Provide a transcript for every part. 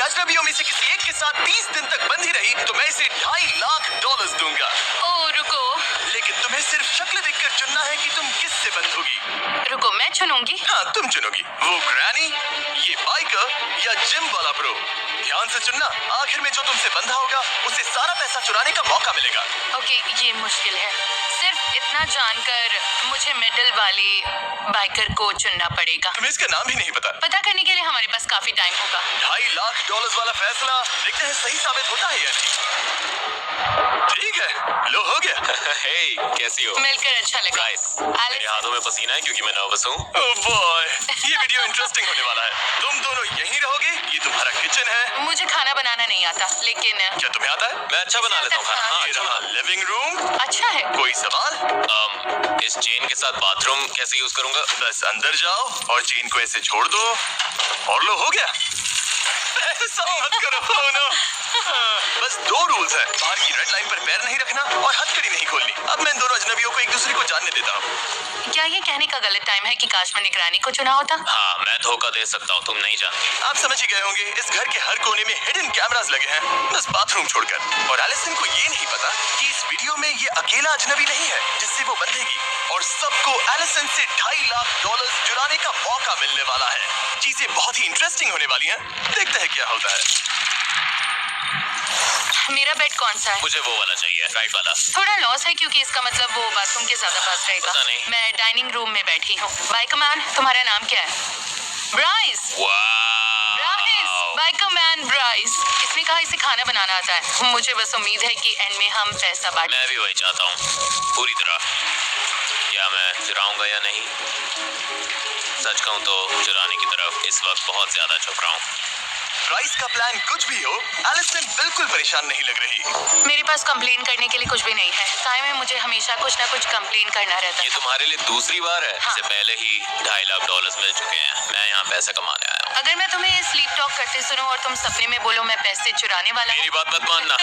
अजनबियों में से किसी एक के साथ 30 दिन तक बंधी रही तो मैं इसे $2.5 लाख दूंगा। ओ रुको, लेकिन तुम्हें सिर्फ शक्ल देखकर चुनना है कि तुम किससे बंधोगी। रुको मैं चुनूंगी। हाँ तुम चुनोगी, वो ग्रैनी, ये बाइकर या जिम वाला ब्रो। ध्यान से चुनना, आखिर में जो तुमसे बंधा होगा उसे सारा पैसा चुराने का मौका मिलेगा। ओके, ये मुश्किल है। सिर्फ इतना जानकर मुझे मिडिल वाले बाइकर को चुनना पड़ेगा। तुम्हें इसका नाम भी नहीं पता? पता करने के लिए हमारे पास काफी टाइम होगा। $2.5 लाख वाला फैसला देखते हैं सही साबित होता है या नहीं। ठीक है, लो हो गया। हे, कैसी हो? मिलकर अच्छा लगा। मेरे हाथों में पसीना है क्योंकि मैं नर्वस हूँ। ओह बॉय, ये वीडियो इंटरेस्टिंग होने वाला है। तुम दोनों यहीं रहोगे, ये तुम्हारा किचन है। मुझे खाना बनाना नहीं आता, लेकिन क्या तुम्हें आता है? मैं अच्छा बना लेता हूँ। हाँ, ये रहा लिविंग रूम। अच्छा है। कोई सवाल? इस चेन के साथ बाथरूम कैसे यूज करूंगा? बस अंदर जाओ और चेन को ऐसे छोड़ दो और लो हो गया। ऐसा मत करो। oh no। बस 2 रूल्स है, बाहर की रेड लाइन पर पैर नहीं रखना और हथकड़ी नहीं खोलनी। अब मैं इन दोनों अजनबियों को एक दूसरे को जानने देता हूँ। क्या ये कहने का गलत टाइम है कि काश मैंने ग्रैनी को चुना होता? हाँ, मैं धोखा दे सकता हूँ, तुम नहीं जानती। आप समझ ही गए होंगे, इस घर के हर कोने में हिडन कैमरास लगे हैं, बस बाथरूम छोड़कर। और एलिसन को ये नहीं पता कि इस वीडियो में ये अकेला अजनबी नहीं है जिससे वो बंधेगी, और सबको एलिसन से $2.5 लाख चुराने का मौका मिलने वाला है। चीजें बहुत ही इंटरेस्टिंग होने वाली हैं, देखते हैं क्या होता है। मेरा बेड कौन सा है? मुझे वो वाला चाहिए, राइट वाला। थोड़ा लॉस है क्योंकि इसका मतलब वो बाथरूम के ज्यादा पास रहेगा। पता नहीं। मैं डाइनिंग रूम में बैठी हूँ। बाइकमैन, तुम्हारा नाम क्या है? ब्राइस। Bryce, Bikeman Bryce. इसने कहा इसे खाना बनाना आता है। मुझे बस उम्मीद है कि एंड में हम पैसा बांट। मैं भी वही चाहता हूँ, पूरी तरह। क्या मैं चुराऊंगा या नहीं? सच कहूँ तो चुराने की तरफ इस वक्त बहुत ज्यादा झुक रहा हूँ। ब्राइस का प्लान कुछ भी हो, एलिसन बिल्कुल परेशान नहीं लग रही। मेरे पास कंप्लेन करने के लिए कुछ भी नहीं है। टाइम में मुझे हमेशा कुछ ना कुछ कंप्लेन करना रहता ये है। तुम्हारे लिए दूसरी बार है। हाँ। इससे पहले ही $2.5 लाख मिल चुके हैं। मैं यहाँ पैसा कमाने आया हूँ। अगर मैं तुम्हें स्लीप टॉक करते सुनूं और तुम सपने में बोलो मैं पैसे चुराने वाला हूँ। मेरी बात मत मानना।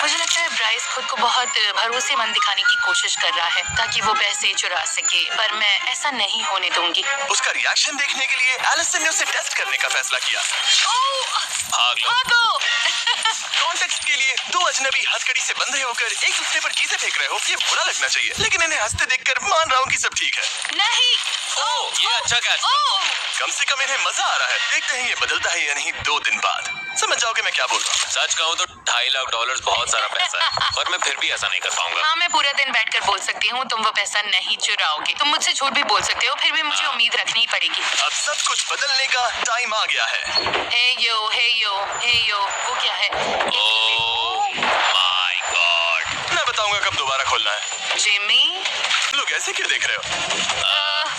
मुझे लगता है ब्राइस खुद को बहुत भरोसेमंद दिखाने की कोशिश कर रहा है ताकि वो पैसे चुरा सके, पर मैं ऐसा नहीं होने दूंगी। उसका रिएक्शन देखने के लिए एलिसन ने उसे टेस्ट करने का फैसला किया। भाग लो। भागो! कॉन्टेक्स्ट के लिए 2 अजनबी हथकड़ी से बंधे होकर एक दूसरे पर चीजें फेंक रहे हो, ये बुरा लगना चाहिए, लेकिन इन्हें हंसते देखकर मान रहा हूँ कि सब ठीक है। नहीं। ओह, ये अच्छा कैच था। ओह! कम से कम इन्हें मजा आ रहा है। देखते हैं ये बदलता है या नहीं 2 दिन बाद। समझ जाओगे मैं क्या बोल रहा हूँ। सच कहूँ तो $2.5 लाख बहुत सारा पैसा है, पर मैं फिर भी ऐसा नहीं कर पाऊंगा। हाँ, मैं पूरा दिन बैठकर बोल सकती हूँ तुम वो पैसा नहीं चुराओगे। तुम मुझसे झूठ भी बोल सकते हो, फिर भी मुझे उम्मीद रखनी ही पड़ेगी। अब सब कुछ बदलने का टाइम आ गया है। हे यो, हे यो, हे यो, वो क्या है? Oh my God. मैं बताऊंगा कब दोबारा खोलना है। जिमी? लोग ऐसे क्यों देख रहे हो?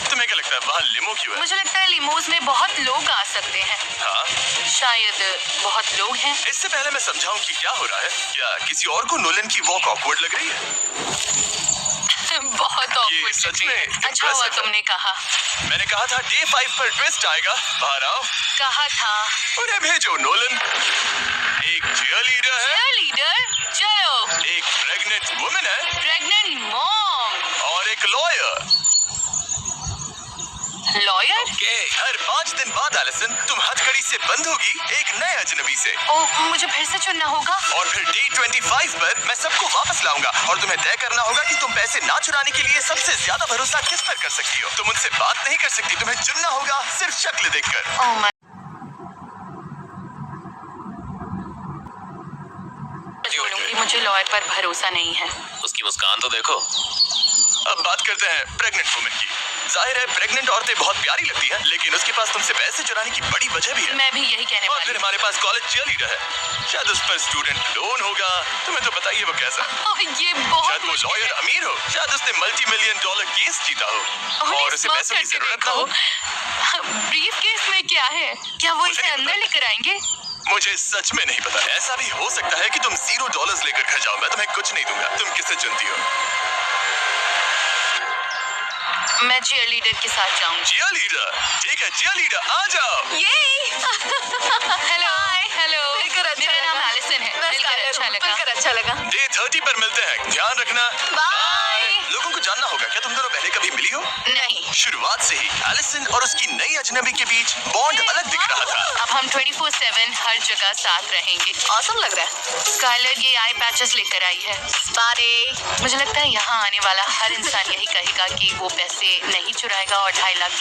तुम्हें क्या लगता है वहाँ लिमो क्यों है? मुझे लगता है लिमोज में बहुत लोग आ सकते हैं। हाँ, शायद बहुत लोग हैं। इससे पहले मैं समझाऊं कि क्या हो रहा है, क्या किसी और को नोलन की वॉक ऑकवर्ड लग रही है? बहुत ये awkward सच लग रही में है। अच्छा हुआ impressive है। तुमने कहा। मैंने कहा था डे 5 पर ट्विस्ट आएगा। बाहर आओ, कहा था। उन्हें भेजो। नोलन एक चीयरलीडर है, लीडर, चलो। एक प्रेग्नेंट वुमन है प्रेग्नेंट मॉम। और एक लॉयर। लॉयर? हर 5 दिन बाद एलिसन तुम हथकड़ी से बंधोगी एक नए अजनबी से, ओह, मुझे फिर से चुनना होगा। और फिर डे 25 पर मैं सबको वापस लाऊंगा और तुम्हें तय करना होगा कि तुम पैसे ना चुराने के लिए सबसे ज्यादा भरोसा किस पर कर सकती हो। तुम उनसे बात नहीं कर सकती, तुम्हें चुनना होगा सिर्फ शक्ल देखकर। Oh my. बोलूंगी मुझे लॉयर पर भरोसा नहीं है। उसकी मुस्कान तो देखो। अब बात करते हैं प्रेग्नेंट वुमन की। जाहिर है प्रेग्नेंट औरतें बहुत प्यारी लगती हैं, लेकिन उसके पास तुमसे पैसे चुराने की बड़ी वजह भी है। मैं भी यही कहने और वाली फिर हमारे पास कॉलेज चीयरलीडर है, शायद उस पर स्टूडेंट लोन होगा। तुम्हें तो बताइए वो कैसा। ओह, ये बहुत शायद वो मुश्किल लॉयर है। अमीर हो, शायद उसने $multi-million केस जीता हो उन्हें और उसे स्मॉक पैसों की करके जरूरत ना हो। ब्रीफ केस में क्या है? क्या वो मुझे इसे नहीं अंदर पता। लेकर आएंगे? मुझे सच में नहीं पता। ऐसा भी हो सकता है कि तुम $0 लेकर घर जाओ, मैं तुम्हें कुछ नहीं दूंगा। तुम किसे चुनती हो? मैं चीयरलीडर के साथ जाऊंगी। चीयरलीडर? ठीक है चीयरलीडर, आ जाओ। हेलो। हेलो। मेरा नाम एलिसन है। मिलकर अच्छा लगा। डे 30 पर मिलते हैं, ध्यान रखना। बाय। लोगों को जानना होगा क्या तुम दोनों पहले कभी मिली हो? नहीं। शुरुआत से ही एलिसन और उसकी नई अजनबी के बीच बॉन्ड अलग दिख रहा था। अब हम 24/7 हर जगह साथ रहेंगे। औसम लग रहा है। स्काइलर ये आई पैचेस लेकर आई है। बारे मुझे लगता है यहाँ आने वाला हर इंसान यही कहेगा कि वो पैसे नहीं चुराएगा और $2.5 लाख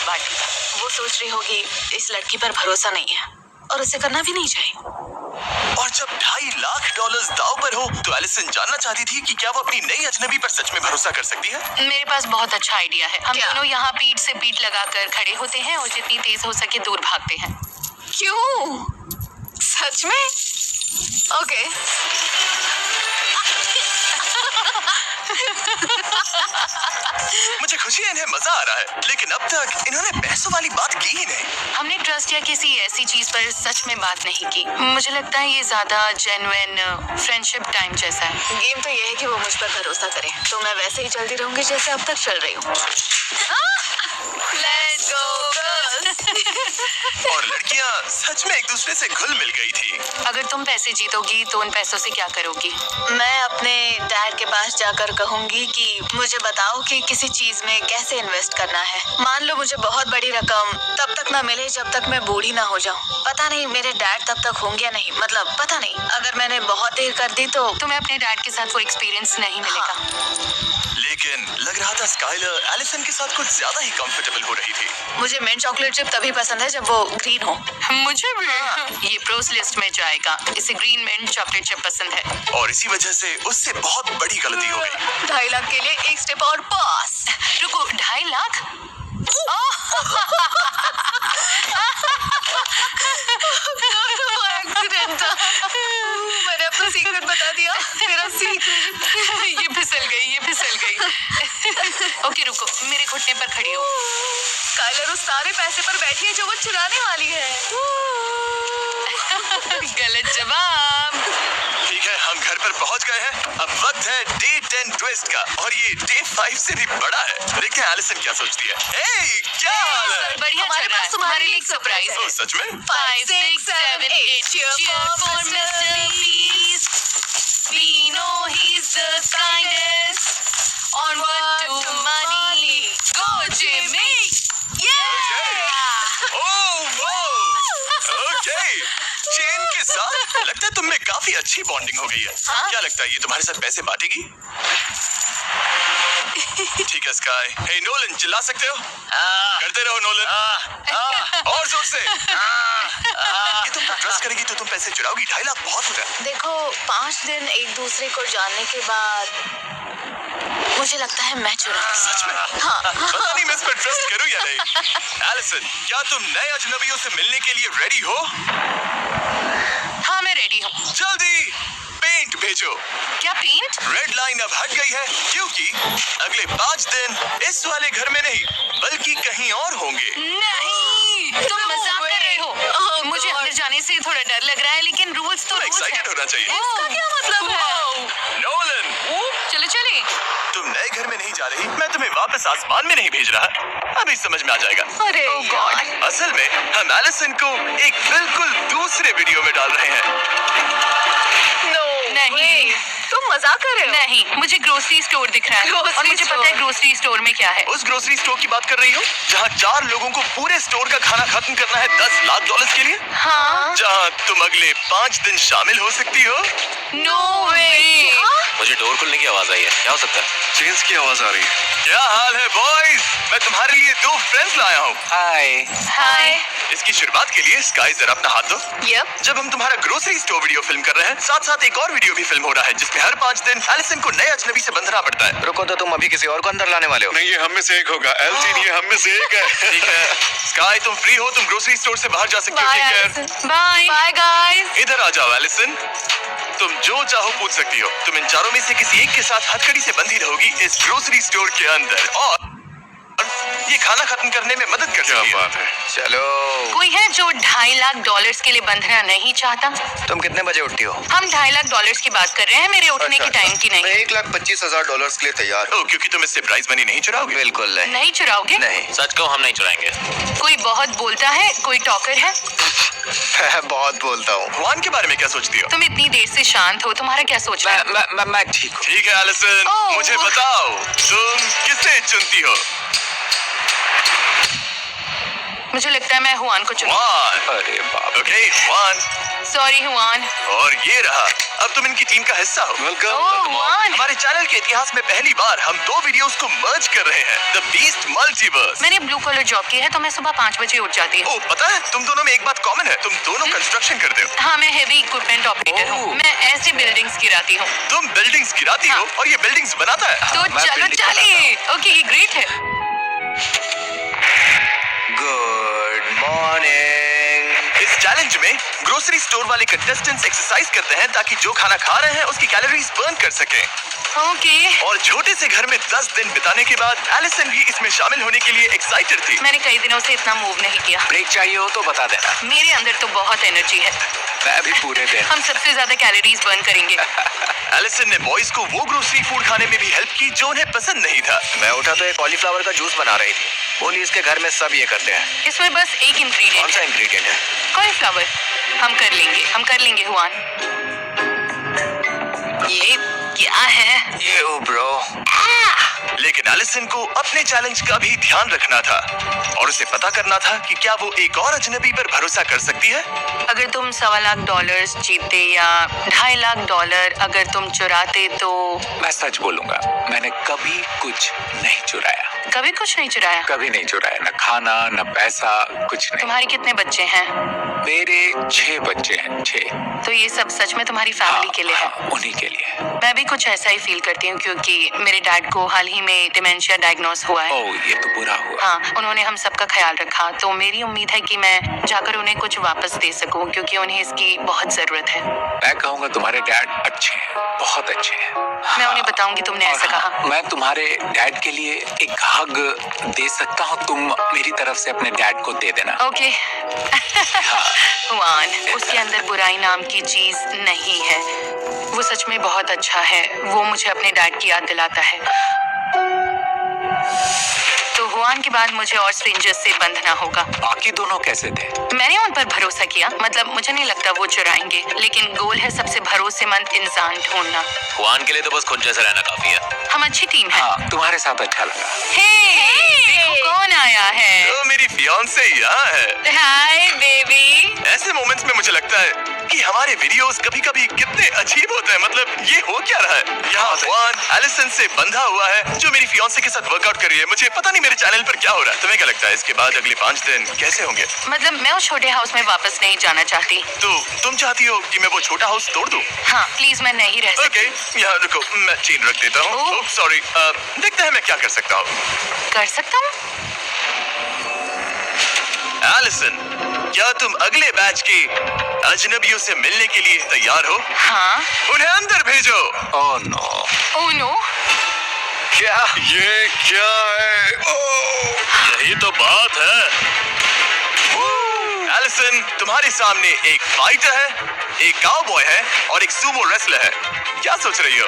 बांटेगा। वो सोच रही होगी इस लड़की पर भरोसा नहीं है और उसे करना भी नहीं चाहिए। और जब $2.5 लाख दाव पर हो तो एलिसन जानना चाहती थी कि क्या वो अपनी नई अजनबी पर सच में भरोसा कर सकती है। मेरे पास बहुत अच्छा आइडिया है। हम क्या? दोनों यहाँ पीठ से पीठ लगाकर खड़े होते हैं और जितनी तेज हो सके दूर भागते हैं। क्यों? सच में? ओके। मुझे खुशी है इन्हें मजा आ रहा है, लेकिन अब तक इन्होंने पैसों वाली बात की ही नहीं। हमने ट्रस्ट या किसी ऐसी चीज पर सच में बात नहीं की। मुझे लगता है ये ज्यादा जेन्युइन फ्रेंडशिप टाइम जैसा है। गेम तो ये है कि वो मुझ पर भरोसा करे, तो मैं वैसे ही चलती रहूंगी जैसे अब तक चल रही हूँ। Let's go girls! और लड़कियां सच में एक दूसरे से घुल मिल गई थी। अगर तुम पैसे जीतोगी तो उन पैसों से क्या करोगी? मैं अपने डैड के पास जाकर कहूंगी कि मुझे बताओ कि किसी चीज में कैसे इन्वेस्ट करना है। मान लो मुझे बहुत बड़ी रकम तब तक न मिले जब तक मैं बूढ़ी ना हो जाऊं। पता नहीं मेरे डैड तब तक होंगे या नहीं, मतलब पता नहीं। अगर मैंने बहुत देर कर दी तो तुम्हें अपने डैड के साथ वो एक्सपीरियंस नहीं मिलेगा। लेकिन लग रहा था स्काइलर एलिसन के साथ कुछ ज्यादा ही कंफर्टेबल हो रही थी। मुझे मिंट चॉकलेट चिप तभी पसंद है जब वो ग्रीन हो। मुझे भी। ये प्रोस लिस्ट में जाएगा। इसे ग्रीन मिंट चॉकलेट चिप पसंद है। और इसी वजह से उससे बहुत बड़ी गलती हो गई। 2.5 लाख के लिए एक स्टेप और पास। रुको, 2.5 लाख? एक्सीडेंट था। मैंने अपना सीक्रेट बता दिया। मेरा सीक्रेट। ये फिसल गई। ओके रुको, मेरे घुटने पर खड़ी हो। स्काइलर उस सारे पैसे पर बैठी है जो वो चुराने वाली है। गलत जवाब। ठीक है, हम घर पर पहुंच गए हैं। अब वक्त है डे 10 ट्विस्ट का और ये डे 5 से भी बड़ा है। देखते हैं एलिसन क्या सोचती है। हे, क्या हाल है? बढ़िया हमारे चल रहा है। पास तुम्हारे लिए एक सरप्राइज है। ओह, सच में? 5, 6, 7, 8. Cheer for Mr. Beast. We know he's the kindest. Onward to money. Go Jimmy. Yeah. ओह, वाह। ओके। चेन के साथ लगता है तुम में काफी अच्छी बॉन्डिंग हो गई है। क्या लगता है ये तुम्हारे साथ पैसे बांटेगी? ठीक है स्काई। हे नोलन, चिल्ला सकते हो? करते रहो नोलन। और जोर से। ये तुम ट्रस्ट करेगी तो तुम पैसे चुराओगी। 2.5 लाख बहुत होता है। देखो 5 दिन एक दूसरे को जानने के बाद मुझे लगता है मैं चुरा। सच में? हाँ। पता नहीं मैं इस पर ट्रस्ट करूं या नहीं। एलिसन, क्या तुम नए अजनबियों से मिलने के लिए रेडी हो? हाँ, मैं रेडी हूँ। जल्दी पेंट भेजो। क्या पेंट? रेड लाइन अब हट गई है क्योंकि अगले 5 दिन इस वाले घर में नहीं बल्कि कहीं और होंगे। नहीं, तुम मजाक कर रहे हो। Oh, मुझे God. अंदर जाने से थोड़ा डर लग रहा है, लेकिन रूल्स तो रूल्स एक्साइटेड होना चाहिए। इसका क्या मतलब है? नोलन, चलो चले। तुम नए घर में नहीं जा रही, मैं तुम्हें वापस आसमान में नहीं भेज रहा। अभी समझ में आ जाएगा। अरे यार। असल में हम एलिसन को एक बिल्कुल दूसरे वीडियो में डाल रहे हैं। नहीं। तुम मजाक कर रहे हो? नहीं, मुझे ग्रोसरी स्टोर दिख रहा है और Grocery मुझे पता है store? ग्रोसरी स्टोर में क्या है। उस ग्रोसरी स्टोर की बात कर रही हो जहाँ 4 लोगों को पूरे स्टोर का खाना खत्म करना है $10 लाख के लिए? हाँ। जहाँ तुम अगले 5 दिन शामिल हो सकती हो। नो वे। मुझे डोर खुलने की आवाज आई है। क्या हो सकता है? चेंज की आवाज आ रही है। क्या हाल है बॉयज? मैं तुम्हारे लिए 2 फ्रेंड्स लाया हूँ। हाय। हाय। इसकी शुरुआत के लिए स्काई जरा अपना हाथ दो। यप। जब हम तुम्हारा ग्रोसरी स्टोर वीडियो फिल्म कर रहे हैं, साथ साथ एक और वीडियो भी फिल्म हो रहा है जिसमें हर 5 दिन एलिसन को नए अजनबी से बंधना पड़ता है। रुको तो तुम अभी किसी और को अंदर लाने वाले हो? नहीं, ये हम में से एक होगा। एल्सीन, ये हम में से एक है। ठीक है स्काई, तुम फ्री हो, तुम ग्रोसरी स्टोर से बाहर जा सकती हो। Bye take care. Alison. Bye. Bye guys. इधर आ जाओ एलिसन, तुम जो चाहो पूछ सकती हो। तुम इन चारों में से किसी एक के साथ हथकड़ी से बंधी रहोगी इस ग्रोसरी स्टोर के अंदर। और ये खाना खत्म करने में मदद कर क्या सकती है। बात है। चलो, कोई है जो $2.5 लाख के लिए बंधना नहीं चाहता? तुम कितने बजे उठती हो? हम $2.5 लाख की बात कर रहे हैं, मेरे उठने की टाइम की मैं नहीं। $1,25,000 के लिए तैयार हूँ। ओ, क्योंकि तुम इससे प्राइज मनी नहीं चुराओगे। बिल्कुल नहीं। नहीं चुराओगे? नहीं। सच कहो हम नहीं चुराएंगे। कोई बहुत बोलता है, कोई टॉकर है। बहुत बोलता हूँ। जुआन के बारे में क्या सोचती हो? तुम इतनी देर से शांत हो, तुम्हारा क्या सोचना है? मैं ठीक हूँ। ठीक है एलिसन, ओह। मुझे बताओ तुम किसे चुनती हो? मुझे लगता है मैं हुआन को चुनूं। जुआन। अरे बाप। ओके जुआन, सॉरी हुआन। और ये रहा, अब तुम इनकी टीम का हिस्सा हो। ओह हुआन, हमारे चैनल के इतिहास में पहली बार हम 2 वीडियोस को मर्ज कर रहे हैं, द बीस्ट मल्टीवर्स। मैंने ब्लू कॉलर जॉब की है तो मैं सुबह 5 बजे उठ जाती हूँ। ओ, पता है तुम दोनों में एक बात कॉमन है, तुम दोनों कंस्ट्रक्शन करते हो। हाँ, मैं हेवी इक्विपमेंट ऑपरेटर हूँ। ओह। मैं ऐसे बिल्डिंग्स गिराती हूँ। तुम बिल्डिंग्स गिराती हो और ये बिल्डिंग्स बनाता है। तो मैं चलो building चलिए। ओके, ये ग्रेट है। Good morning. इस चैलेंज में ग्रोसरी स्टोर वाले कंटेस्टेंट्स एक्सरसाइज करते हैं ताकि जो खाना खा रहे हैं उसकी कैलोरीज बर्न कर सकें। ओके, और छोटे से घर में 10 दिन बिताने के बाद एलिसन भी इसमें शामिल होने के लिए एक्साइटेड थी। मैंने कई दिनों से इतना मूव नहीं किया। ब्रेक चाहिए हो तो बता देना। मेरे अंदर तो बहुत एनर्जी है। मैं भी पूरे दिन। हम सबसे ज्यादा कैलोरीज बर्न करेंगे। एलिसन ने बॉयज को वो ग्रोसरी फूड खाने में भी हेल्प की जो उन्हें पसंद नहीं था। मैं उठा तो एक कॉलीफ्लावर का जूस बना रही थी। बोली इसके घर में सब ये करते हैं। इसमें बस एक कौन इंग्रेडिएंट सा है, इंग्रेडिएंट है? कॉलीफ्लावर। हम कर लेंगे हुआन। ये क्या है? You bro. लेकिन एलिसन को अपने चैलेंज का भी ध्यान रखना था और उसे पता करना था कि क्या वो एक और अजनबी पर भरोसा कर सकती है। अगर तुम $1.25 लाख जीतते या $2.5 लाख अगर तुम चुराते तो? मैं सच बोलूंगा, मैंने कभी कुछ नहीं चुराया। कभी कुछ नहीं चुराया? कभी नहीं चुराया, न खाना न पैसा, कुछ नहीं। तुम्हारे कितने बच्चे हैं? मेरे 6 बच्चे हैं, 6। तो ये सब सच में तुम्हारी फैमिली के लिए है? हाँ, उन्हीं के लिए। मैं भी कुछ ऐसा ही फील करती हूँ क्योंकि मेरे डैड को हाल ही में डिमेंशिया डायग्नोस हुआ है। ओह, ये तो बुरा हुआ। हाँ, उन्होंने हम सबका ख्याल रखा, तो मेरी उम्मीद है कि मैं जाकर उन्हें कुछ वापस दे सकूं क्योंकि उन्हें इसकी बहुत जरूरत है। मैं कहूँगा तुम्हारे डैड अच्छे हैं, बहुत अच्छे हैं। मैं उन्हें बताऊंगी तुमने ऐसा और हाँ, कहा। मैं तुम्हारे डैड के लिए एक हग दे सकता हूँ, तुम मेरी तरफ से अपने डैड को दे देना। ओके। हुआन, उसके अंदर बुराई नाम की चीज नहीं है। वो सच में बहुत अच्छा है। वो मुझे अपने डैड की याद दिलाता है। तो हुआन के बाद मुझे और स्ट्रेंजर्स से बंधना होगा। बाकी दोनों कैसे थे? मैंने उन पर भरोसा किया, मतलब मुझे नहीं लगता वो चुराएंगे, लेकिन गोल है सबसे भरोसेमंद इंसान ढूंढना। हुआन के लिए तो बस खुद जैसा रहना काफी है। हम अच्छी टीम है। हाँ, तुम्हारे साथ अच्छा लगा। देखो कौन आया है। तो मेरी फियांसे यहाँ है। Hi baby. ऐसे मोमेंट्स में मुझे लगता है कि हमारे वीडियोस कभी-कभी कितने अजीब होते हैं। मतलब ये हो क्या रहा है? यहाँ जुआन एलिसन से बंधा हुआ है जो मेरी फियांसे के साथ वर्कआउट कर रही है। मुझे पता नहीं मेरे चैनल पर क्या हो रहा है। तुम्हें क्या लगता है इसके बाद अगले 5 दिन कैसे होंगे? मतलब मैं उस छोटे हाउस में वापस नहीं जाना चाहती। तो तुम चाहती हो कि मैं वो छोटा हाउस तोड़ दूं? हाँ प्लीज, मैं नहीं रह सकती। ओके, यहाँ रुको, मैं चेन रख देता हूँ। ओह। ओह, सॉरी। देखते हैं मैं क्या कर सकता हूँ। कर सकता हूँ। एलिसन, क्या तुम अगले बैच के अजनबियों से मिलने के लिए तैयार हो? हाँ। उन्हें अंदर भेजो। Oh no. Oh no. क्या? ये क्या है? यही तो बात है। एलिसन, तुम्हारे सामने एक फाइटर है, एक काउबॉय है और एक सूमो रेसलर है। क्या सोच रही हो?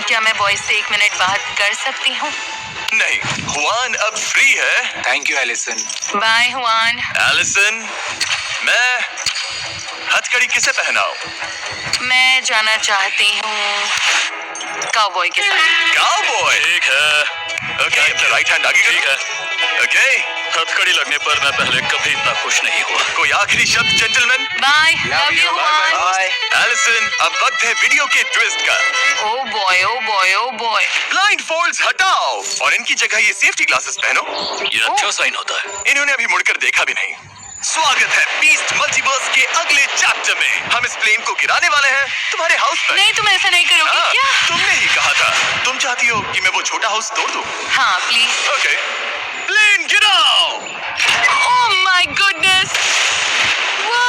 क्या मैं बॉयज से 1 मिनट बात कर सकती हूँ? नहीं, हुआन अब फ्री है। Thank you Alison. Bye Juan. Alison, मैं हथकड़ी किसे पहनाऊं? मैं जाना चाहती हूँ काउबॉय के साथ। काउबॉय। ठीक है। ओके, अपना राइट हैंड आगे ठीक है। ओके, हथकड़ी लगने पर मैं पहले कभी इतना खुश नहीं हुआ। कोई आखिरी शब्द gentleman? Bye, love you Juan. Bye. Alison, अब वक्त है वीडियो के ट्विस्ट का। Oh boy, oh boy, oh boy. Blindfolds हटाओ और इनकी जगह ये सेफ्टी ग्लासेस पहनो। ये अच्छा साइन होता है। इन्होंने अभी मुड़कर देखा भी नहीं। स्वागत है बीस्ट मल्टीवर्स के अगले चैप्टर में। हम इस प्लेन को गिराने वाले हैं तुम्हारे हाउस पर। नहीं, तुम ऐसा नहीं करोगे हाँ, क्या? तुमने ही कहा था। तुम चाहती हो कि मैं वो छोटा हाउस तोड़ दूं? हाँ प्लीज। ओके, प्लेन गिराओ। Oh my goodness. वो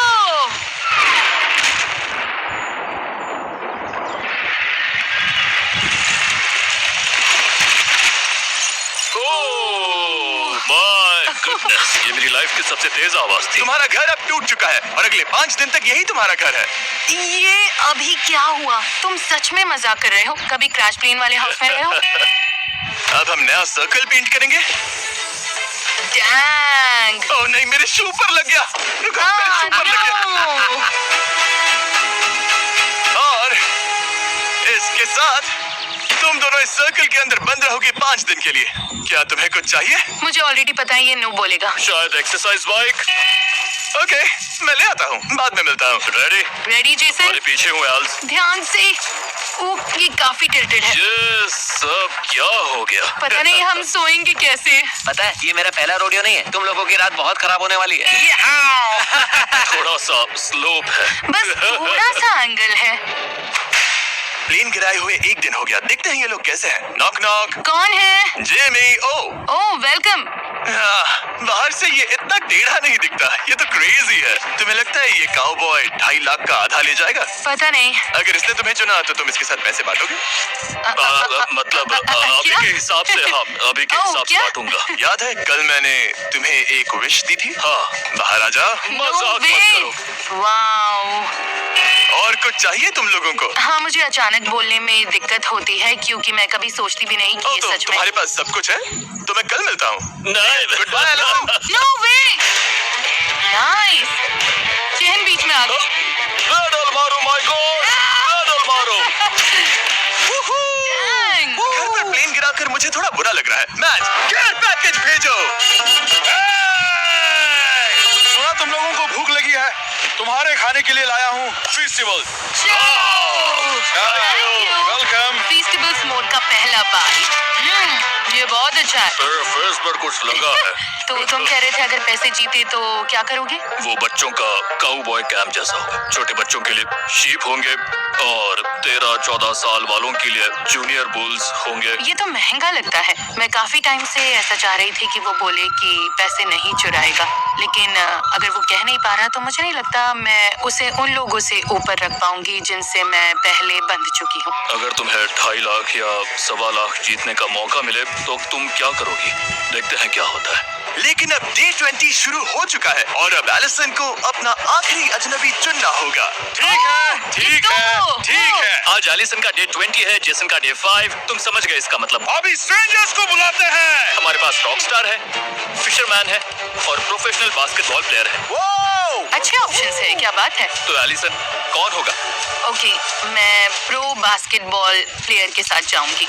तेज आवाज थी। तुम्हारा घर अब टूट चुका है और अगले 5 दिन तक यही तुम्हारा घर है। ये अभी क्या हुआ? तुम सच में मजाक कर रहे हो? कभी क्रैश प्लेन वाले हाउस में रहे हो? अब हम नया सर्कल पेंट करेंगे। डैंग! ओह नहीं, मेरे शू पर लग गया। रुको, मेरे शू पर लग गया। और इसके साथ तुम दोनों इस सर्कल के अंदर बंद रहोगे 5 दिन के लिए। क्या तुम्हें कुछ चाहिए? मुझे ऑलरेडी पता है ये नो बोलेगा। शायद एक्सरसाइज बाइक। ओके, मैं ले आता हूँ, बाद में मिलता हूँ। रेडी? Ready Jason? अरे पीछे हूँ एल्स। ध्यान से। ओह, ये काफी टिल्टेड है। ये सब क्या हो गया? पता नहीं हम सोएंगे कैसे। पता है ये मेरा पहला रोडियो नहीं है, तुम लोगों की रात बहुत खराब होने वाली है। थोड़ा सा स्लोप है। बस थोड़ा सा एंगल है। प्लेन गिराए हुए 1 दिन हो गया। देखते हैं ये लोग कैसे हैं। Knock knock. कौन है? जेमी। ओह, वेलकम। बाहर से ये इतना टेढ़ा नहीं दिखता। ये तो क्रेजी है। तुम्हें लगता है ये काउबॉय 2.5 लाख का आधा ले जाएगा? पता नहीं। अगर इसने तुम्हें चुना तो तुम इसके साथ पैसे बांटोगे? मतलब अभी क्या? के हिसाब से हाँ, अभी के ओह, हिसाब से क्या? बांटूंगा। याद है कल मैंने तुम्हें एक विश दी थी? हाँ, बाहर आ जा। मजाक मत करो। वाओ। और कुछ चाहिए तुम लोगों को? हाँ, मुझे अचानक बोलने में दिक्कत होती है क्योंकि मैं कभी सोचती भी नहीं कि ये तो सच में। तुम्हारे पास सब कुछ है? तो मैं कल मिलता हूँ। Goodbye Alison. No way. Nice. चेहन बीच में आ गई। पैडल मारो माइको, पैडल मारो। Dang! घर पर प्लेन गिराकर मुझे थोड़ा बुरा लग रहा है। मैच केयर पैकेज भेजो। सुना तुम लोगों को भूख लगी है, तुम्हारे खाने के लिए लाया हूँ फेस्टिवल। वेलकम। फेस्टिवल्स मोड का पहला बार। ये बहुत अच्छा है। फेस पर कुछ लगा है। तो तुम कह रहे थे अगर पैसे जीते तो क्या करोगे? वो बच्चों का काउबॉय कैंप जैसा होगा। छोटे बच्चों के लिए शीप होंगे और 13-14 साल वालों के लिए जूनियर बुल्स होंगे। ये तो महंगा लगता है। मैं काफी टाइम से ऐसा चाह रही थी कि वो बोले कि पैसे नहीं चुराएगा, लेकिन अगर वो कह नहीं पा रहा तो मुझे नहीं लगता मैं उसे उन लोगों से ऊपर रख पाऊंगी जिनसे मैं पहले बंध चुकी हूँ। अगर तुम्हें 2.5 लाख या 1.25 लाख जीतने का मौका मिले तो तुम क्या करोगी? देखते हैं क्या होता है। लेकिन अब डे 20 शुरू हो चुका है और अब एलिसन को अपना आखिरी अजनबी चुनना होगा। ठीक है, ठीक है, ठीक है। आज एलिसन का डे 20 है, जेसन का डे 5। तुम समझ गए इसका मतलब। अभी स्ट्रेंजर्स को बुलाते हैं। हमारे पास रॉकस्टार है, फिशरमैन है और प्रोफेशनल बास्केटबॉल प्लेयर है। अच्छे ऑप्शंस है, क्या बात है। तो एलिसन कौन होगा? ओके, मैं प्रो बास्केटबॉल प्लेयर के साथ जाऊंगी।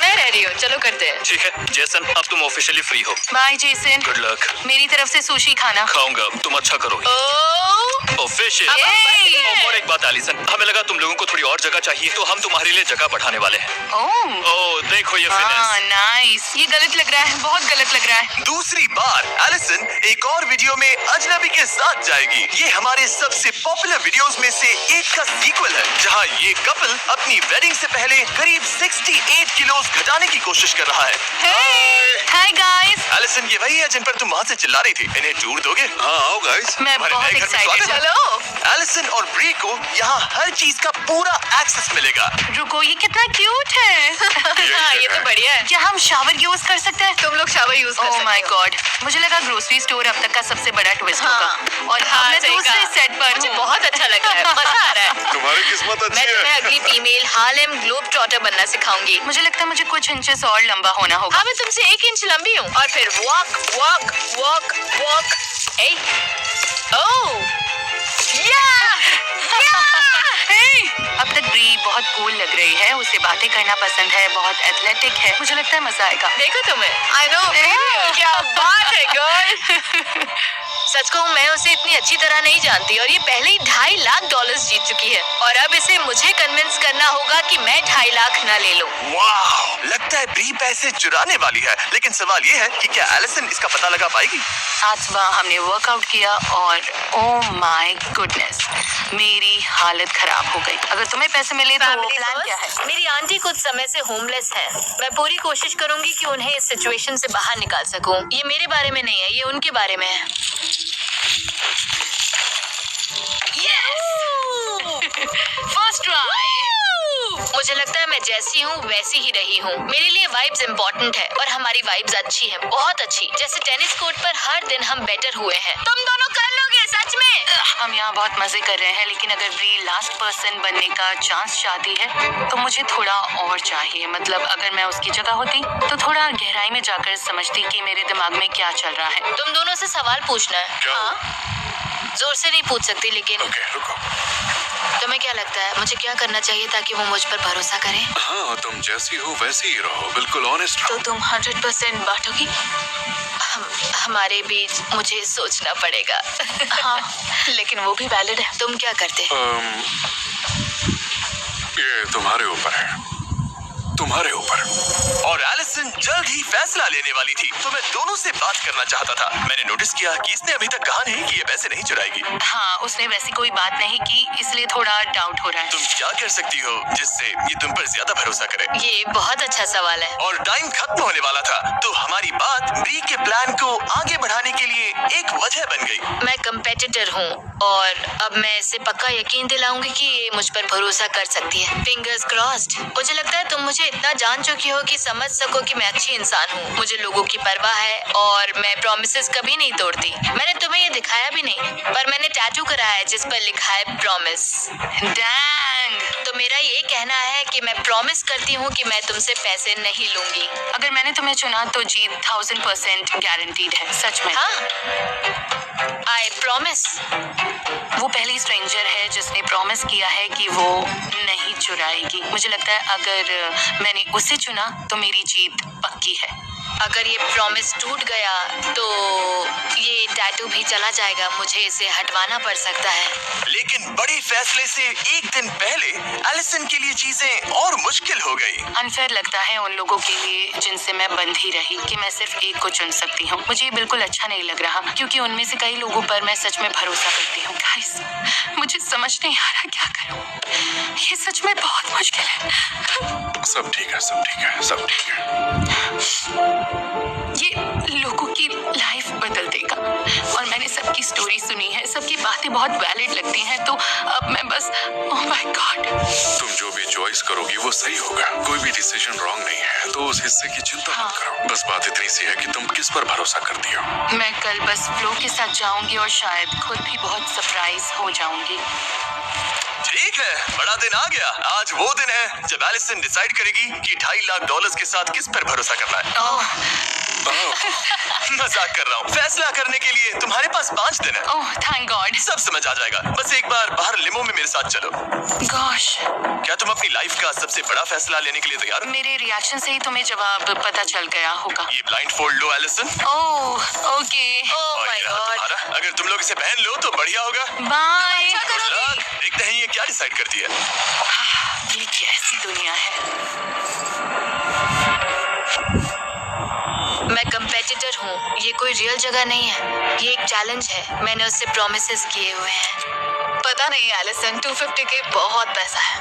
मैं रेडी हूँ, चलो करते हैं। ठीक है जेसन, अब तुम ऑफिशियली फ्री हो। Bye Jason. Good luck. मेरी तरफ से सुशी खाना। खाऊंगा, तुम अच्छा करोगे। ऑफिशियल। Yay! और एक बात एलिसन, हमें लगा तुम लोगों को थोड़ी और जगह चाहिए तो हम तुम्हारे लिए जगह बढ़ाने वाले हैं। ओह देखो ये फिनेस। नाइस। ये गलत लग रहा है, बहुत गलत लग रहा है। दूसरी बार एलिसन एक और वीडियो में अजनबी के साथ जाएगी। ये हमारे सबसे पॉपुलर वीडियोस में से एक का सीक्वल है, जहां ये कपल अपनी वेडिंग से पहले करीब 68 किलोस घटाने की कोशिश कर रहा है। Hi guys. एलिसन ये वही है जिन पर तुम वहाँ से चिल्ला रही थी। इन्हें टूर दोगे? हाँ आओ गाइस। मैं बहुत एक्साइटेड हूँ। एलिसन और ब्री को यहाँ हर चीज का पूरा एक्सेस मिलेगा। रुको, ये कितना क्यूट है। ये तो बढ़िया है। क्या हम शावर यूज कर सकते हैं? तुम लोग शावर यूज कर ओह सकते माय हो। गॉड, मुझे लगा ग्रोसरी स्टोर अब तक का सबसे बड़ा ट्विस्ट हाँ। होगा और हाँ, अब मैं सही दूसरे कहा। सेट पर मुझे हूँ। बहुत अच्छा लग रहा है, मजा आ रहा है। तुम्हारी किस्मत अच्छी मैं तुम्हें है। अगली फीमेल हार्लेम ग्लोब ट्रॉटर बनना सिखाऊंगी। मुझे लगता है मुझे कुछ इंचेस और लंबा होना होगा। हाँ, मैं तुमसे 1 इंच लंबी हूँ। और फिर वॉक वॉक वॉक वॉक। अब तक ब्री बहुत कूल लग रही है, उसे बातें करना पसंद है, बहुत एथलेटिक है। मुझे लगता है मजा आएगा। देखो तुम्हें। आई नो, क्या बात है गर्ल। सच कहूँ मैं उसे इतनी अच्छी तरह नहीं जानती और ये पहले ही $2.5 लाख जीत चुकी है और अब इसे मुझे कन्विंस करना होगा कि मैं 2.5 लाख न ले लूं। वाह, लगता है ब्री पैसे चुराने वाली है, लेकिन सवाल ये है कि क्या एलिसन इसका पता लगा पाएगी? आज सुबह हमने वर्कआउट किया और ओह माय गुडनेस, मेरी हालत खराब हो गई। अगर तुम्हें पैसे मिले तो Family प्लान क्या है? first। मेरी आंटी कुछ समय से होमलेस है। मैं पूरी कोशिश करूंगी कि उन्हें इस सिचुएशन से बाहर निकाल सकूं। ये मेरे बारे में नहीं है, ये उनके बारे में है। First try. मुझे लगता है मैं जैसी हूँ वैसी ही रही हूँ। मेरे लिए वाइब्स इम्पोर्टेंट है और हमारी वाइब्स अच्छी है, बहुत अच्छी। जैसे टेनिस कोर्ट पर हर दिन हम बेटर हुए हैं। तुम दोनों कर लोगे सच में। हम यहाँ बहुत मजे कर रहे हैं, लेकिन अगर री लास्ट पर्सन बनने का चांस चाहती है तो मुझे थोड़ा और चाहिए। मतलब अगर मैं उसकी जगह होती तो थोड़ा गहराई में जाकर समझती कि मेरे दिमाग में क्या चल रहा है। तुम दोनों से सवाल पूछना है। क्या? हाँ, जोर से नहीं पूछ सकती, लेकिन ओके, रुको। तुम्हें क्या लगता है मुझे क्या करना चाहिए ताकि वो मुझ पर भरोसा करे? हाँ, तुम जैसी हो वैसी ही रहो, बिल्कुल ऑनेस्ट तो रहो। तुम 100% बांटोगी? हमारे बीच मुझे सोचना पड़ेगा। हाँ, लेकिन वो भी वैलिड है। तुम क्या करते? ये तुम्हारे ऊपर है, तुम्हारे ऊपर। और एलिसन जल्द ही फैसला लेने वाली थी, तो मैं दोनों से बात करना चाहता था। मैंने नोटिस किया कि इसने अभी तक कहा नहीं कि ये पैसे नहीं चुराएगी। हाँ, उसने वैसी कोई बात नहीं की, इसलिए थोड़ा डाउट हो रहा है। तुम क्या कर सकती हो जिससे ये तुम पर ज्यादा भरोसा करे? ये बहुत अच्छा सवाल है। और टाइम खत्म होने वाला था, तो हमारी बात ब्री के प्लान को आगे बढ़ाने के लिए एक वजह बन गई। मैं कंपेटिटर हूँ और अब मैं इसे पक्का यकीन दिलाऊंगी कि ये मुझ पर भरोसा कर सकती है। Fingers crossed. मुझे लगता है तुम मुझे इतना जान चुकी हो कि समझ सको कि मैं अच्छी इंसान हूँ। मुझे लोगों की परवाह है और मैं प्रॉमिसेस कभी नहीं तोड़ती। मैंने तुम्हें ये दिखाया भी नहीं, पर मैंने टैटू कराया है जिस पर लिखा है प्रॉमिस। डैंग। तो मेरा ये कहना है कि मैं प्रॉमिस करती हूँ कि मैं तुमसे पैसे नहीं लूंगी। अगर मैंने तुम्हें चुना तो जीत 1000% गारंटीड है। सच में। हाँ, आई प्रॉमिस। वो पहली स्ट्रेंजर है जिसने प्रॉमिस किया है कि वो नहीं चुराएगी। मुझे लगता है अगर मैंने उसे चुना तो मेरी जीत पक्की है। अगर ये प्रॉमिस टूट गया तो ये टैटू भी चला जाएगा। मुझे इसे हटवाना पड़ सकता है। लेकिन बड़े फैसले से एक दिन पहले एलिसन के लिए चीजें और मुश्किल हो गई। अनफेयर लगता है उन लोगों के लिए जिनसे मैं बंधी रही कि मैं सिर्फ एक को चुन सकती हूँ। मुझे ये बिल्कुल अच्छा नहीं लग रहा, क्योंकि उनमें से कई लोगों पर मैं सच में भरोसा करती हूँ। गाइस, मुझे समझ नहीं आ रहा क्या करूँ। ये सच में बहुत मुश्किल है। सब ठीक है, सब ठीक है, सब ठीक है। ये लोगों की लाइफ बदल देगा। और मैंने सबकी स्टोरी सुनी है, सबकी बातें बहुत वैलिड लगती हैं, तो अब मैं बस ओह माय गॉड। तुम जो भी चॉइस करोगी वो सही होगा। कोई भी डिसीजन रॉन्ग नहीं है, तो उस हिस्से की चिंता मत करो। बस बात इतनी सी है कि तुम किस पर भरोसा करती हो। मैं कल बस फ्लो के साथ जाऊंगी और शायद खुद भी बहुत सरप्राइज हो जाऊंगी। ठीक है, बड़ा दिन आ गया। आज वो दिन है जब एलिसन डिसाइड करेगी कि $2.5 लाख किस साथ किस पर भरोसा करना है। मजाक कर रहा हूँ। फैसला करने के लिए तुम्हारे पास 5 दिन है। Oh thank God. सब समझ आ जाएगा। बस एक बार बाहर लिमो में मेरे साथ चलो। गॉश, क्या तुम अपनी लाइफ का सबसे बड़ा फैसला लेने के लिए तैयार हो? मेरे रिएक्शन से ही तुम्हें जवाब पता चल गया होगा। ये ब्लाइंड फोल्ड लो एलिसन। Oh okay. ओह और माय ये रहा गॉड। तुम्हारा। अगर तुम लोग इसे पहन लो तो बढ़िया होगा। बाय। देखते हैं ये क्या डिसाइड करती है। ये कैसी दुनिया है। मैं कंपेटिटर हूँ, ये कोई रियल जगह नहीं है। ये एक चैलेंज है। मैंने उससे प्रॉमिसेस किए हुए हैं। पता नहीं एलिसन, 250K बहुत पैसा है।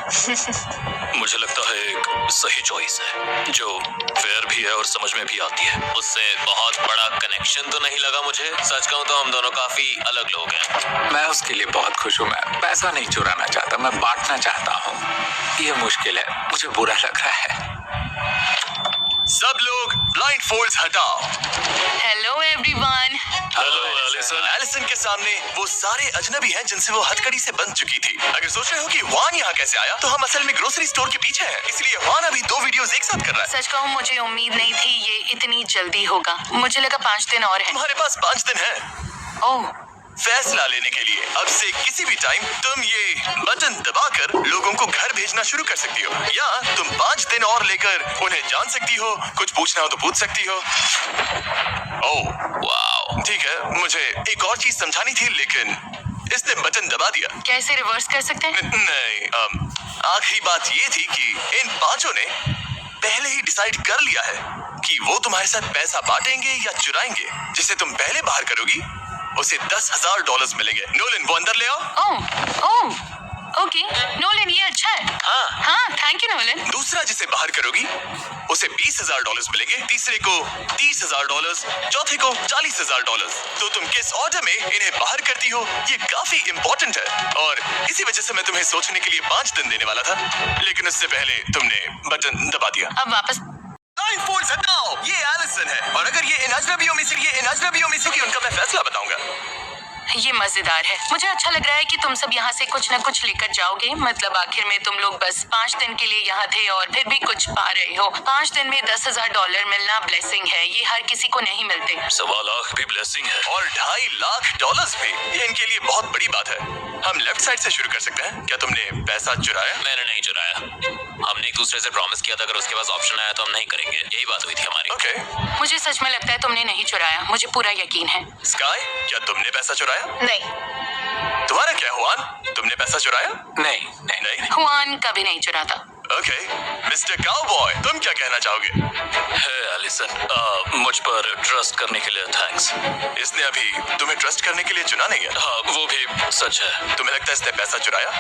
मुझे लगता है एक सही चॉइस है जो फेयर भी है और समझ में भी आती है। उससे बहुत बड़ा कनेक्शन तो नहीं लगा मुझे। सच कहूँ तो हम दोनों काफी अलग लोग हैं। मैं उसके लिए बहुत खुश हूँ। मैं पैसा नहीं चुराना चाहता, मैं बांटना चाहता हूँ। ये मुश्किल है, मुझे बुरा लग रहा है। सब लोग ब्लाइंड फोल्ड्स हटाओ। Hello everyone. Hello Alison. Alison के सामने वो सारे अजनबी हैं जिनसे वो हथकड़ी से बंध चुकी थी। अगर सोच रहे हो कि वान यहाँ कैसे आया, तो हम असल में ग्रोसरी स्टोर के पीछे हैं, इसलिए वान अभी 2 वीडियोस एक साथ कर रहा है। सच कहूँ मुझे उम्मीद नहीं थी ये इतनी जल्दी होगा। मुझे लगा 5 दिन और है। तुम्हारे पास 5 दिन है ओह फैसला लेने के लिए। अब से किसी भी टाइम तुम ये बटन दबाकर लोगों को घर भेजना शुरू कर सकती हो, या तुम 5 दिन और लेकर उन्हें जान सकती हो। कुछ पूछना हो तो पूछ सकती हो। Oh wow. ठीक है, मुझे एक और चीज समझानी थी, लेकिन इसने बटन दबा दिया। क्या इसे रिवर्स कर सकते हैं? नहीं, आखिरी बात ये थी कि इन 5 ने पहले ही डिसाइड कर लिया है कि वो तुम्हारे साथ पैसा बांटेंगे या चुराएंगे। जिसे तुम पहले बाहर करोगी उसे $10,000 मिलेंगे। नोलन, वो अंदर ले आओ। ओह ओह ओके नोलन, ये अच्छा है। हाँ थैंक यू नोलन। दूसरा जिसे बाहर करोगी उसे $20,000 मिलेंगे, तीसरे को $30,000, चौथे को $40,000। तो तुम किस ऑर्डर में इन्हें बाहर करती हो ये काफी इंपॉर्टेंट है, और इसी वजह से मैं तुम्हें सोचने के लिए 5 दिन देने वाला था, लेकिन उससे पहले तुमने बटन दबा दिया। अब वापस ब्लाइंडफोल्ड्स हटाओ। ये एलिसन है, और अगर ये इन अजनबियों में से कि उनका मैं फैसला बताऊंगा। ये मजेदार है। मुझे अच्छा लग रहा है कि तुम सब यहाँ से कुछ न कुछ लेकर जाओगे। मतलब आखिर में तुम लोग बस 5 दिन के लिए यहाँ थे और फिर भी कुछ पा रहे हो। 5 दिन में $10,000 मिलना ब्लेसिंग है, ये हर किसी को नहीं मिलते। $1.25 लाख भी ब्लेसिंग है। और $2.5 लाख भी, ये इनके लिए बहुत बड़ी बात है। हम लेफ्ट साइड से शुरू कर सकते हैं। क्या तुमने पैसा चुराया? मैंने नहीं चुराया। हमने एक दूसरे से प्रॉमिस किया था अगर उसके पास ऑप्शन आया तो हम नहीं करेंगे, यही बात हुई थी हमारी। ओके। मुझे सच में लगता है तुमने नहीं चुराया, मुझे पूरा यकीन है। स्काई, क्या तुमने पैसा चुराया? नहीं। तुम्हारा क्या हुआन, तुमने पैसा चुराया? नहीं। हुआन कभी नहीं चुराता। ओके। मिस्टर काउबॉय, तुम क्या कहना चाहोगे? हे एलिसन, मुझ पर ट्रस्ट करने के लिए थैंक्स। इसने अभी तुम्हें ट्रस्ट करने के लिए चुना नहीं है। हाँ, वो भी सच है। तुम्हें लगता है इसने पैसा चुराया?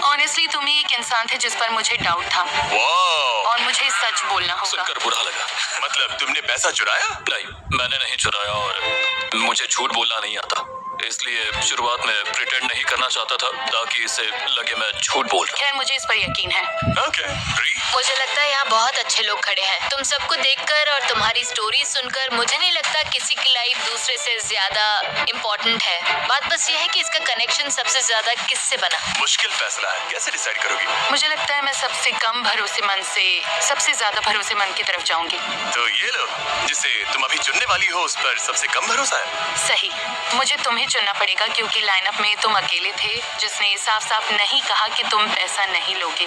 ऑनेस्टली तुम ही एक इंसान थे जिस पर मुझे डाउट था, वाह, और मुझे सच बोलना होगा। सुनकर बुरा लगा। मतलब तुमने पैसा चुराया? नहीं, मैंने नहीं चुराया और मुझे झूठ बोलना नहीं आता, इसलिए शुरुआत में प्रिटेंड नहीं करना चाहता था ताकि इसे लगे मैं झूठ बोल रहा खैर मुझे इस पर यकीन है। ओके। ब्री, मुझे लगता है यहाँ बहुत अच्छे लोग खड़े हैं। तुम सबको देखकर और तुम्हारी स्टोरी सुनकर मुझे नहीं लगता किसी की लाइफ दूसरे से ज्यादा इम्पोर्टेंट है। बात बस ये है कि इसका कनेक्शन सबसे ज्यादा किससे बना। मुश्किल फैसला है, कैसे डिसाइड करोगी? मुझे लगता है मैं सबसे कम भरोसेमंद से सबसे ज्यादा भरोसेमंद की तरफ जाऊंगी। तो ये लो, जिसे तुम अभी चुनने वाली हो उस पर सबसे कम भरोसा है। सही, मुझे तुम्हें चुनना पड़ेगा क्योंकि लाइनअप में तुम अकेले थे जिसने साफ साफ नहीं कहा कि तुम पैसा नहीं लोगे।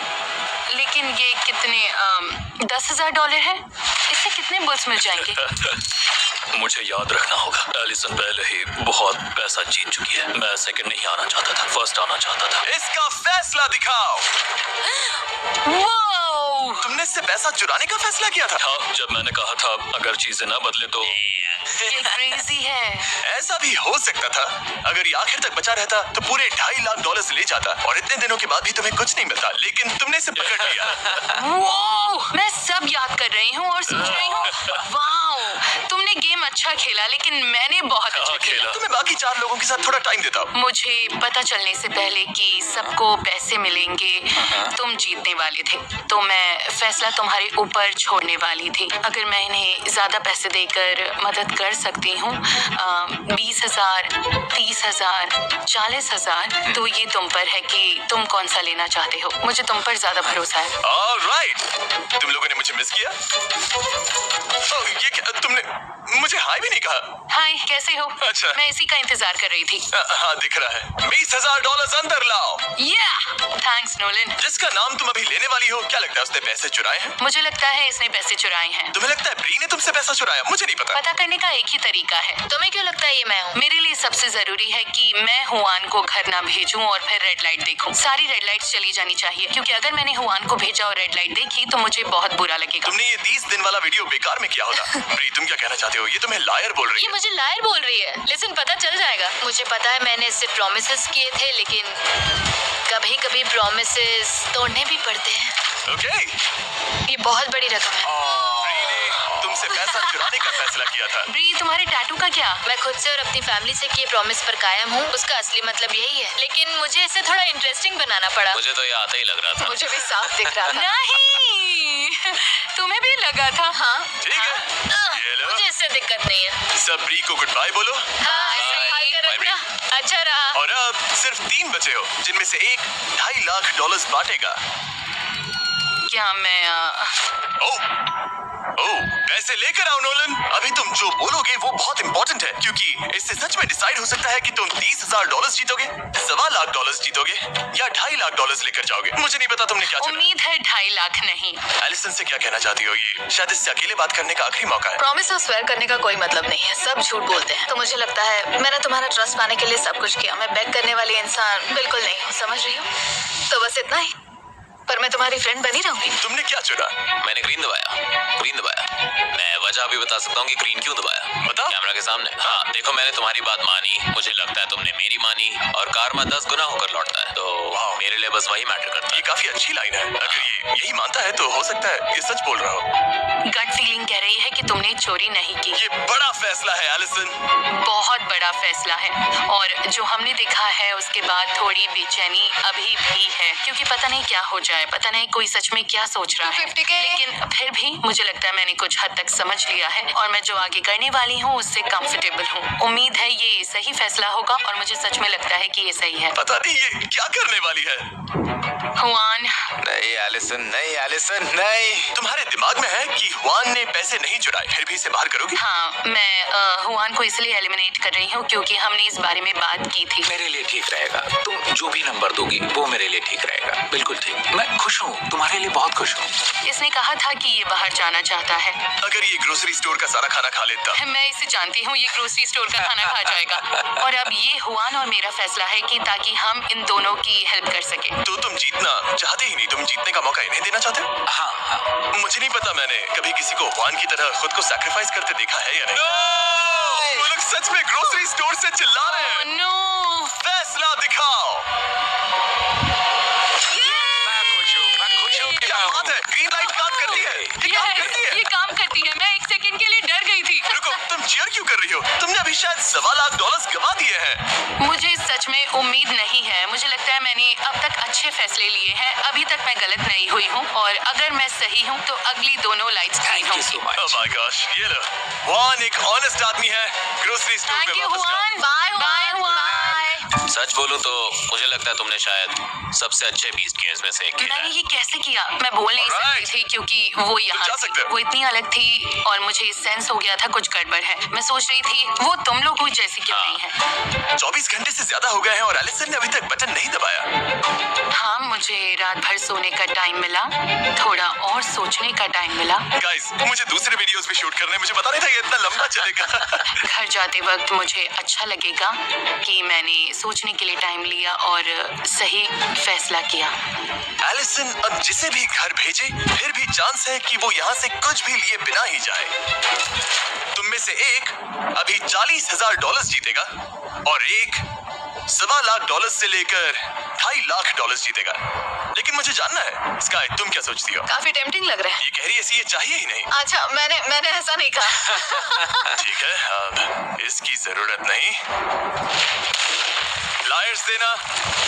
लेकिन ये कितने $10,000 है, इससे कितने बुल्स मिल जाएंगे? था। मुझे याद रखना होगा, एलिसन पहले ही बहुत पैसा जीत चुकी है। मैं सेकंड नहीं आना चाहता था, फर्स्ट आना चाहता था। इसका फैसला दिखाओ। वाओ! तुमने इससे पैसा चुराने का फैसला किया था? हाँ, जब मैंने कहा था अगर चीजें ना बदले तो ये क्रेजी है। ऐसा भी हो सकता था, अगर ये आखिर तक बचा रहता तो पूरे $2.5 लाख ले जाता, और इतने दिनों के बाद भी तुम्हें कुछ नहीं मिलता, लेकिन तुमने इसे पकड़ लिया। वाओ! मैं सब याद कर रही हूँ और सोच रही हूँ, वाओ! तुमने गेम अच्छा खेला, लेकिन मैंने बहुत अच्छा खेला। तुम्हें बाकी 4 लोगों के साथ थोड़ा टाइम देता हूँ। मुझे पता चलने से पहले कि सबको पैसे मिलेंगे, तुम जीतने वाले थे, तो मैं फैसला तुम्हारे ऊपर छोड़ने वाली थी। अगर मैं इन्हें ज्यादा पैसे देकर मदद कर सकती हूँ, 20,000, 30,000, 40,000, तो ये तुम पर है कि तुम कौन सा लेना चाहते हो। मुझे तुम पर ज्यादा भरोसा है। ऑलराइट, तुम लोगों ने मुझे मिस किया। ओह, ये क्या, तुमने मुझे हाय भी नहीं कहा। हाय, कैसे हो? अच्छा। मैं इसी का इंतजार कर रही थी। हाँ, दिख रहा है। $20,000 अंदर लाओ। Thanks Nolan. जिसका नाम तुम अभी लेने वाली हो, क्या लगता है उसने पैसे चुराए हैं? मुझे लगता है इसने पैसे चुराए हैं। तुम्हें लगता है ब्री ने तुमसे पैसा चुराया? मुझे नहीं पता। पता करने का एक ही तरीका है। तुम्हें क्यों लगता है ये मैं हूँ? मेरे लिए सबसे जरूरी है कि मैं हुआन को घर ना भेजूं और फिर रेड लाइट देखूं। सारी रेड लाइट्स चली जानी चाहिए, क्योंकि अगर मैंने हुआन को भेजा और रेड लाइट देखी तो मुझे बहुत बुरा लगेगा। तुमने ये 30 दिन वाला वीडियो बेकार में किया होता। ब्री, तुम क्या कहना चाहते हो? ये तुम्हें लायर बोल रही ये है। मुझे लायर बोल रही है। लिसन, पता चल जाएगा। मुझे पता है मैंने इससे प्रॉमिसेस किए थे, लेकिन कभी कभी प्रॉमिसेस तोड़ने भी पड़ते हैं। ओके। ये बहुत बड़ी रकम है। ब्री ने तुमसे पैसा चुराने का फैसला किया था। ब्री, तुम्हारे टैटू का क्या? मैं खुद से और अपनी फैमिली से किए प्रॉमिस पर कायम हूँ। उसका असली मतलब यही है, लेकिन मुझे इसे थोड़ा इंटरेस्टिंग बनाना पड़ा। मुझे तो ये आता ही लग रहा था। मुझे भी साफ दिख रहा था। नहीं, तुम्हें भी लगा था? हाँ, ठीक है, ये लो। मुझे इससे दिक्कत नहीं है। सब ब्री को गुड बाय बोलो। हाँ, ऐसे हाय कर रखना। अच्छा रहा। और अब सिर्फ 3 बचे हो, जिनमें से एक $2.5 लाख बांटेगा। क्या मैं ओह, पैसे लेकर आओ नोलन। अभी तुम जो बोलोगे वो बहुत इंपॉर्टेंट है, क्योंकि इससे सच में डिसाइड हो सकता है कि तुम $30,000 जीतोगे, $1.25 लाख जीतोगे, या $2.5 लाख लेकर जाओगे। मुझे नहीं पता तुमने क्या चुना। उम्मीद है 2.5 लाख नहीं। एलिसन से क्या कहना चाहती हो? ये शायद इससे अकेले बात करने का आखिरी मौका है। प्रॉमिस और स्वेयर करने का कोई मतलब नहीं है, सब झूठ बोलते हैं। तो मुझे लगता है मैंने तुम्हारा ट्रस्ट पाने के लिए सब कुछ किया। मैं बैक करने वाली इंसान बिल्कुल नहीं हूँ, समझ रही हो? तो बस इतना ही। पर मैं तुम्हारी फ्रेंड बनी रहूंगी। तुमने क्या चुना? मैंने ग्रीन दबाया। मैं वजह भी बता सकता हूँ कि ग्रीन क्यों दबाया। बताओ। कैमरा के सामने। हाँ देखो, मैंने तुम्हारी बात मानी, मुझे लगता है तुमने मेरी मानी, और कार्मा 10 गुना होकर लौटता है, तो मेरे लिए बस वही मैटर करता ये है। काफी अच्छी लाइन है। अगर ये यही मानता है तो हो सकता है ये सच बोल रहा हो। गट फीलिंग कह रही है कि तुमने चोरी नहीं की। ये बड़ा फैसला है एलिसन। बहुत बड़ा फैसला है, और जो हमने देखा है उसके बाद थोड़ी बेचैनी अभी भी है, क्योंकि पता नहीं क्या हो जाए, पता नहीं कोई सच में क्या सोच रहा है। 50K। लेकिन फिर भी मुझे लगता है मैंने कुछ हद तक समझ लिया है, और मैं जो आगे करने वाली हूँ उससे कंफर्टेबल हूँ। उम्मीद है ये सही फैसला होगा, और मुझे सच में लगता है कि ये सही है। पता नहीं ये क्या करने वाली है। हुआन, नहीं एलिसन, नहीं एलिसन, नहीं। तुम्हारे दिमाग में है कि हुआन ने पैसे नहीं चुराए, फिर भी इसे बाहर करोगी? हाँ, मैं हुआन को इसलिए एलिमिनेट कर रही हूँ क्योंकि हमने इस बारे में बात की थी। मेरे लिए ठीक रहेगा। तुम जो भी नंबर दोगी वो मेरे लिए ठीक रहेगा। बिल्कुल ठीक। मैं खुश हूँ, तुम्हारे लिए बहुत खुश हूँ। इसने कहा था कि ये बाहर जाना चाहता है। अगर ये ग्रोसरी स्टोर का सारा खाना खा लेता। मैं इसे जानती हूँ, ये ग्रोसरी स्टोर का खाना खा जाएगा। और अब ये हुआन और मेरा फैसला है कि ताकि हम इन दोनों की हेल्प कर सके। तो तुम जीतना चाहते ही नहीं, तुम जीतने का मौका इन्हें देना चाहते हो? हाँ। मुझे नहीं पता मैंने कभी किसी को हुआन की तरह खुद को सैक्रिफाइस करते देखा है या नहीं। वो लोग सच में ग्रोसरी स्टोर से चिल्ला रहे हैं। Oh, no! फैसला दिखाओ। मैं खुश हूँ कि क्या बात है, ग्रीन लाइट काम करती है। ये काम करती है। ये काम करती है। मैं एक सेकंड के लिए डर गई थी। रुको, तुम चीयर क्यों कर रही हो? तुमने अभी शायद $1.25 लाख गवा दिए हैं। मुझे सच में उम्मीद नहीं है। मुझे लगता है मैंने अब तक अच्छे फैसले लिए हैं। अभी तक मैं गलत नहीं हुई हूँ, और अगर मैं सही हूँ तो अगली दोनों lights green Thank you so होंगी। much. Oh my gosh, ये लो। हुआन एक ऑनेस्ट आदमी है। ग्रोसरी स्टोर थैंक में यू वापस जाओ। हुआन। Bye Hwan. सच बोलूं तो मुझे लगता है तुमने शायद सबसे अच्छे बीस्ट गेम्स में से एक खेला मैंने है। ये कैसे किया? मैं बोल नहीं सकती Right. थी क्योंकि वो यहाँ जा थी। सकते हो। वो इतनी अलग थी, और मुझे सेंस हो गया था कुछ गड़बड़ है। मैं सोच रही थी वो तुम लोगों जैसी क्यों नहीं है। 24 घंटे से ज्यादा हो गए हैं और एलिसन ने अभी तक बटन नहीं दबाया। हाँ, मुझे रात भर सोने का टाइम मिला, थोड़ा और सोचने का टाइम मिला। गाइस, मुझे दूसरे वीडियोस भी शूट करने, मुझे पता नहीं था ये इतना लंबा चलेगा। घर जाते वक्त मुझे अच्छा लगेगा कि मैंने सोचने के लिए टाइम लिया और सही फैसला किया। एलिसन अब जिसे भी घर भेजे, फिर भी चांस है कि वो यहाँ से कुछ भी लिए बिना ही जाए। तुम में से एक अभी $40,000 जीतेगा, और एक $1.25 लाख से लेकर $2.5 लाख जीतेगा। लेकिन मुझे जानना है, स्काई तुम क्या सोचती हो? काफी टेम्पटिंग लग रहा है। ये कह रही है ऐसी ये चाहिए ही नहीं। अच्छा, मैंने ऐसा नहीं कहा। ठीक है, अब इसकी जरूरत नहीं। लायर्स देना।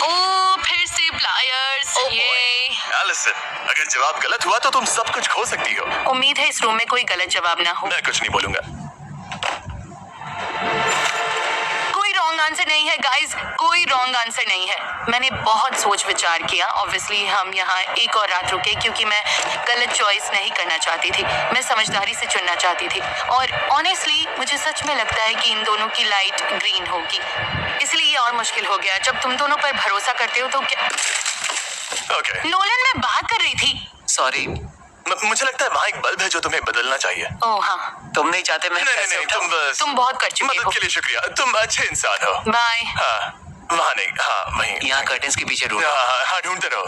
ओ, फिर से प्लायर्स। Oh boy. ये एलिसन, अगर जवाब गलत हुआ तो तुम सब कुछ खो सकती हो। उम्मीद है इस रूम में कोई गलत जवाब ना हो। मैं कुछ नहीं बोलूंगा। कोई रॉन्ग आंसर नहीं है गाइस, कोई रॉन्ग आंसर नहीं है। मैंने बहुत सोच विचार किया। ऑब्वियसली हम यहाँ एक और रात रुके क्योंकि मैं गलत चॉइस नहीं करना चाहती थी। मैं समझदारी से चुनना चाहती थी, और ऑनेस्टली मुझे सच में लगता है कि इन दोनों की लाइट ग्रीन होगी। इसलिए ये और मुश्किल हो गया। जब तुम दोनों पर भरोसा करते हो तो क्या। ओके। नोलन, मैं बात कर रही थी। सॉरी, मुझे लगता है वहाँ एक बल्ब है जो तुम्हें बदलना चाहिए। ओह हाँ, तुम नहीं चाहते मैं नहीं, पैसे उठाऊं? तुम बस तुम बहुत कर चुके मदद हो। के लिए शुक्रिया। तुम अच्छे इंसान हो। बाय। हाँ, वहाँ नहीं, हाँ वहीं। यहाँ कर्टेन्स के पीछे ढूंढो। हाँ, ढूंढते रहो।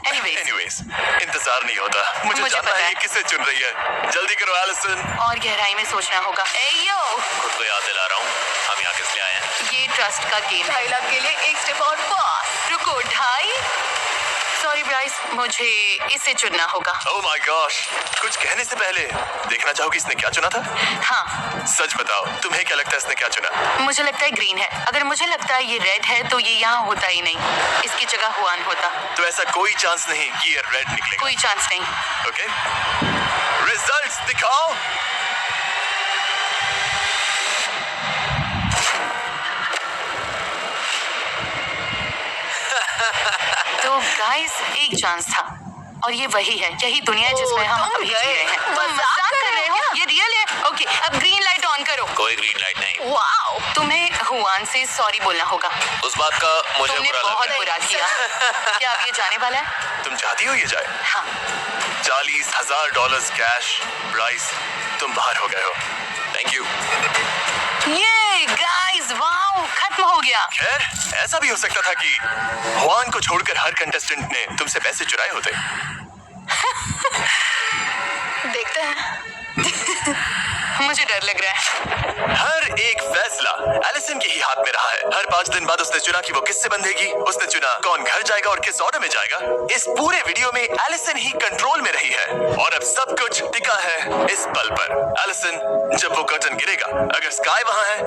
एनीवेज, इंतजार नहीं होता। मुझे मुझे जानना पता है है। ये किसे चुन रही है। जल्दी करो एलिसन। और गहराई में सोचना होगा। ए यो, खुद को याद दिला रहा हूँ, हम यहाँ किस लिए आए हैं। ये ट्रस्ट का गेम है। 2.5 लाख के लिए एक स्टेप और पास। रुको, 2.5? सॉरी ब्राइस, मुझे इसे चुनना होगा। ओह माय गॉश, कुछ कहने से पहले देखना चाहोगे इसने क्या चुना था? हाँ, सच बताओ, तुम्हें क्या लगता है इसने क्या चुना? मुझे लगता है ग्रीन है। अगर मुझे लगता है ये रेड है तो ये यहाँ होता ही नहीं, इसकी जगह हुआन होता। तो ऐसा कोई चांस नहीं कि ये रेड निकलेगा। कोई चांस नहीं। ओके, रिजल्ट्स दिखाओ। तो गाइस, एक चांस था, और ये वही है। यही दुनिया है जिसमें हम तुम अभी जी गए। रहे हैं। तुम मजाक मजाक कर कर रहे हो? ये रियल है। ओके, अब ग्रीन लाइट ऑन करो। कोई ग्रीन लाइट नहीं। वाओ, तुम्हें हुआन से सॉरी बोलना होगा। उस बात का मुझे तुमने बुरा लग बहुत रहा है। बुरा किया। क्या अब ये जाने वाला है? तुम चाहती हो ये जाए? हाँ, $40,000 कैश प्राइस, तुम बाहर हो गए हो। Thank you. ये गाइस, वाओ, खत्म हो गया। लिया। खैर, ऐसा भी हो सकता था कि हुआन को छोड़कर हर कंटेस्टेंट ने तुमसे पैसे चुराए होते। देखते हैं। मुझे डर लग रहा है। हर एक फैसला एलिसन के ही हाथ में रहा है। हर 5 दिन बाद उसने चुना कि वो किससे बंधेगी, उसने चुना कौन घर जाएगा और किस ऑर्डर में जाएगा। इस पूरे वीडियो में एलिसन ही कंट्रोल में रही है और अब सब कुछ टिका है इस पल पर। एलिसन, जब वो कर्टन गिरेगा, अगर स्काई वहाँ है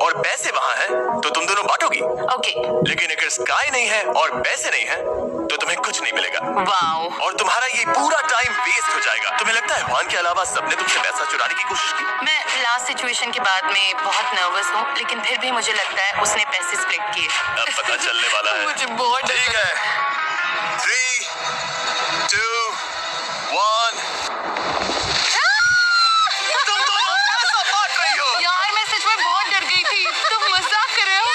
और पैसे वहाँ है तो तुम दोनों बांटोगी, ओके। लेकिन अगर स्काई नहीं है और पैसे नहीं है तो तुम्हें कुछ नहीं मिलेगा वाओ। और तुम्हारा ये पूरा टाइम वेस्ट हो जाएगा। तुम्हें लगता है हुआन के अलावा सबने तुमसे पैसा चुराने की कोशिश की? मैं लास्ट सिचुएशन के बाद में बहुत नर्वस हूँ, लेकिन फिर भी मुझे लगता है उसने पैसे स्प्लिट किए। अब पता चलने वाला है। मुझे बहुत डर ठीक लग- है, 3, 2, 1। तुम दोनों पैसा बांट रही हो। यार मैं सच में बहुत डर गई थी। तुम मजाक कर रहे हो?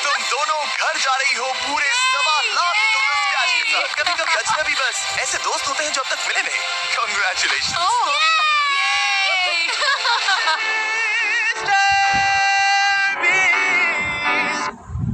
तुम दोनों घर जा रही हो पूरे $1.25 कैश के साथ। कभी-कभी अजनबी बस ऐसे दोस्त होते हैं जो अब तक मिले नहीं। Congratulations। ओह